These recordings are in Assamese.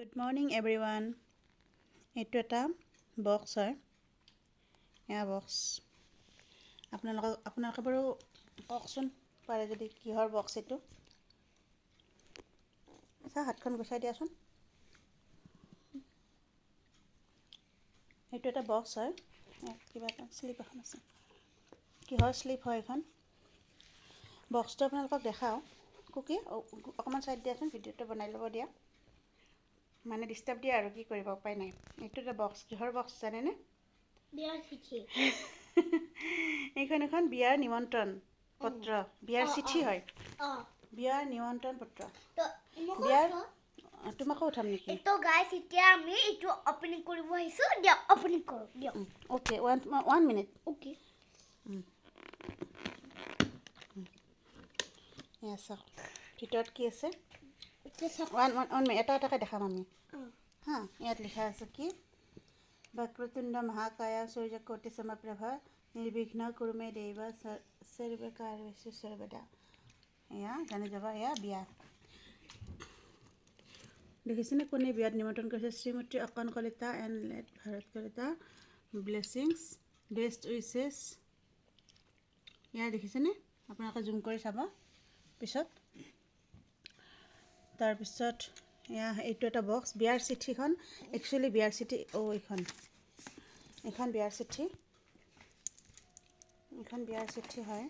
Good morning everyone. এইটো এটা বক্স হয় এয়া বক্স আপোনালোকে বাৰু কওকচোন পাৰে যদি কিহৰ বক্স এইটো হাতখন গুচাই দিয়াচোন এইটো এটা বক্স হয় কিবা এটা স্লিপ এখন আছে কিহৰ স্লিপ হয় এখন বক্সটো আপোনালোকক দেখাওঁ কুকি অকণমান চাইড দিয়াচোন ভিডিঅ'টো বনাই ল'ব দিয়া মানে ডিষ্টাৰ্ব দিয়া আৰু কি কৰিব উপায় নাই এইটো এটা বক্স কিহৰ বক্স জানেনে বিয়াৰ চিঠি এইখন এখন বিয়াৰ নিমন্ত্ৰণ পত্ৰ বিয়াৰ চিঠি হয় বিয়াৰ নিমন্ত্ৰণ পত্ৰ বিয়াৰ তোমাকো উঠাম নেকি তো গাইস এতিয়া আমি এইটো ওপেনিং কৰিব আহিছো দিয়া ওপেনিং কৰো দিয়া ওকে 1 মিনিট ওকে yes ভিতৰত কি আছে এটা এটাকৈ দেখাম আমি হা ইয়াত লিখা আছে কি বক্ৰতুণ্ড মহাকায়া সূৰ্যকোটি সমপ্ৰভা নিৰ্বিঘ্ন কুৰুমে দেৱা সৰ্বকাৰ্যেষু সৰ্বদা এয়া জানি যাবা এয়া বিয়া দেখিছেনে কোনে বিয়াত নিমন্ত্ৰণ কৰিছে শ্ৰীমতী অকণ Kalita and late Bharat Kalita blessings best wishes এয়া দেখিছেনে আপোনালোকে জুম কৰি চাব পিছত তাৰপিছত এয়া এইটো এটা বক্স বিয়াৰ চিঠিখন একচুৱেলি বিয়াৰ চিঠি এইখন বিয়াৰ চিঠি হয়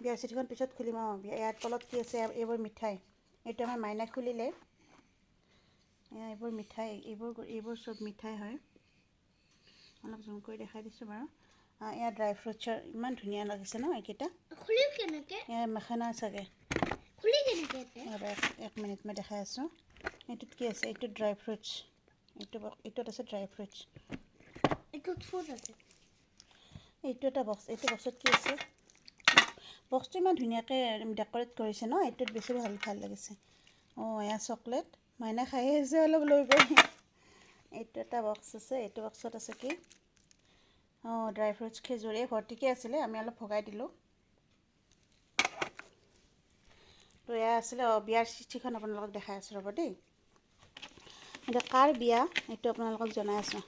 বিয়াৰ চিঠিখন পিছত খুলিম ইয়াৰ তলত কি আছে এইবোৰ মিঠাই এইটো আমাৰ মাইনাই খুলিলে এইবোৰ মিঠাই এইবোৰ চব মিঠাই হয় অলপ জুম কৰি দেখাই দিছোঁ বাৰু এয়া ড্ৰাই ফ্ৰুটছৰ ইমান ধুনীয়া লাগিছে ন এইকেইটা খুলিম কেনেকৈ এয়া মেখানা চাগে খুলি কেনেকৈ এক মিনিট মই দেখাই আছোঁ এইটোত কি আছে এইটো ড্ৰাই ফ্ৰুটছ এইটোত আছে ড্ৰাই ফ্ৰুটছ এইটোত ফুড আছে এইটো এটা বক্স এইটো বক্সত কি আছে বক্সটো ইমান ধুনীয়াকৈ ডেক'ৰেট কৰিছে ন এইটোত বেছি ভাল লাগিছে এয়া চকলেট মাইনা খাই আছে অলপ লৈ গৈ এইটো এটা বক্স আছে এইটো বক্সত আছে কি ড্ৰাই ফ্ৰুটছ খেজুৰি ভৰ্তিকৈ আছিলে আমি অলপ ভগাই দিলোঁ তো এয়া আছিলে বিয়াৰ চিঠিখন আপোনালোকক দেখাই আছোঁ ৰ'ব দেই এতিয়া কাৰ বিয়া এইটো আপোনালোকক জনাই আছোঁ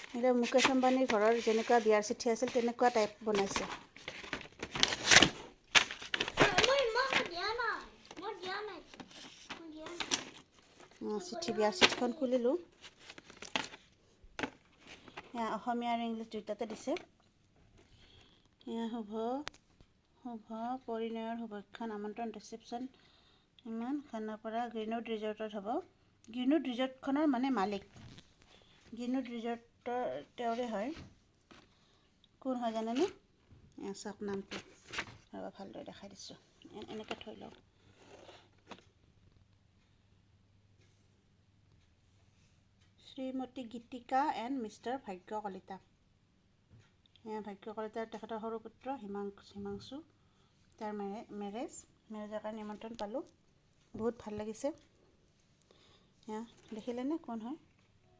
এতিয়া মুকেশ আম্বানীৰ ঘৰৰ যেনেকুৱা বিয়াৰ চিঠি আছিল তেনেকুৱা টাইপ বনাইছে বিয়াৰ চিঠিখন খুলিলোঁ এয়া অসমীয়া আৰু ইংলিছ দুয়োটাতে দিছে এয়া শুভ পৰিণয়ৰ শুভেচ্ছা আমন্ত্ৰণ ৰিচিপশ্যন ইমান খানাপাৰা গ্ৰীণউড ৰিজৰ্টত হ'ব গ্ৰীণউড ৰিজৰ্টখনৰ মানে মালিক গ্ৰীণউড ৰিজৰ্টৰ তেওঁৰে হয় কোন হয় জানেনে চাওক নামটো ৰ'ব ভালদৰে দেখাই দিছোঁ এনেকৈ থৈ লওক শ্ৰীমতী গীতিকা এণ্ড মিষ্টাৰ ভাগ্য কলিতা ভাগ্য কলিতাৰ তেখেতৰ সৰু পুত্ৰ হিমাংশু তাৰ মেৰেজৰ কাৰণে নিমন্ত্ৰণ পালোঁ বহুত ভাল লাগিছে দেখিলেনে কোন হয়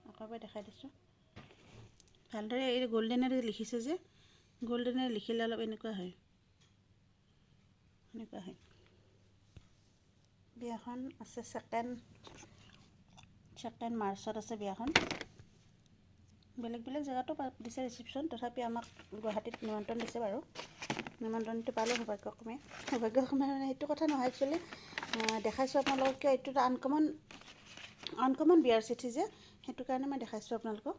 আকৌ এবাৰ দেখাই দিছোঁ ভালদৰে এই গল্ডেনেৰে লিখিছে যে গল্ডেনেৰে লিখিলে অলপ এনেকুৱা হয় বিয়াখন আছে ছেকেণ্ড মাৰ্চত আছে বিয়াখন বেলেগ জেগাতো দিছে ৰিচিপশ্যন তথাপি আমাক গুৱাহাটীত নিমন্ত্ৰণ দিছে বাৰু নিমন্ত্ৰণটো পালোঁ সৌভাগ্যক্ৰমে মানে সেইটো কথা নহয় একচুৱেলি দেখাইছোঁ আপোনালোকক কিয় এইটো এটা আনকমন বিয়াৰ চিঠি যে সেইটো কাৰণে মই দেখাইছোঁ আপোনালোকক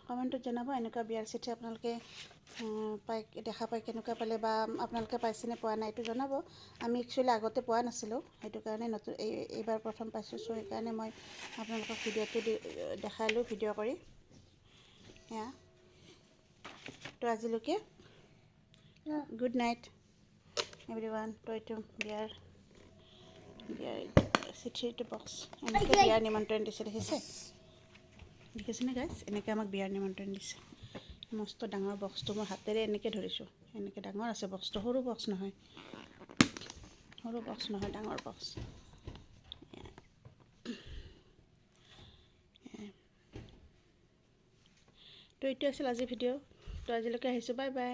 কমেণ্টত জনাব এনেকুৱা বিয়াৰ চিঠি আপোনালোকে দেখা পাই কেনেকুৱা পালে বা আপোনালোকে পাইছেনে পোৱা নাই এইটো জনাব আমি একচুৱেলি আগতে পোৱা নাছিলোঁ সেইটো কাৰণে এইবাৰ প্ৰথম পাইছোঁ চ' সেইকাৰণে মই আপোনালোকক ভিডিঅ'টো দেখালোঁ ভিডিঅ' কৰি এয়া তো আজিলৈকে গুড নাইট এভৰিৱান তো এইটো বিয়াৰ চিঠিটো বক্স এনেকৈ বিয়াৰ নিমন্ত্ৰণ দিছে দেখিছেনে গাইছ এনেকৈ আমাক বিয়াৰ নিমন্ত্ৰণ দিছে মস্ত ডাঙৰ বক্সটো মই হাতেৰে এনেকৈ ধৰিছোঁ এনেকৈ ডাঙৰ আছে বক্সটো সৰু বক্স নহয় ডাঙৰ বক্স তো এইটো আছিল আজিৰ ভিডিঅ' তো আজিলৈকে আহিছোঁ বাই বাই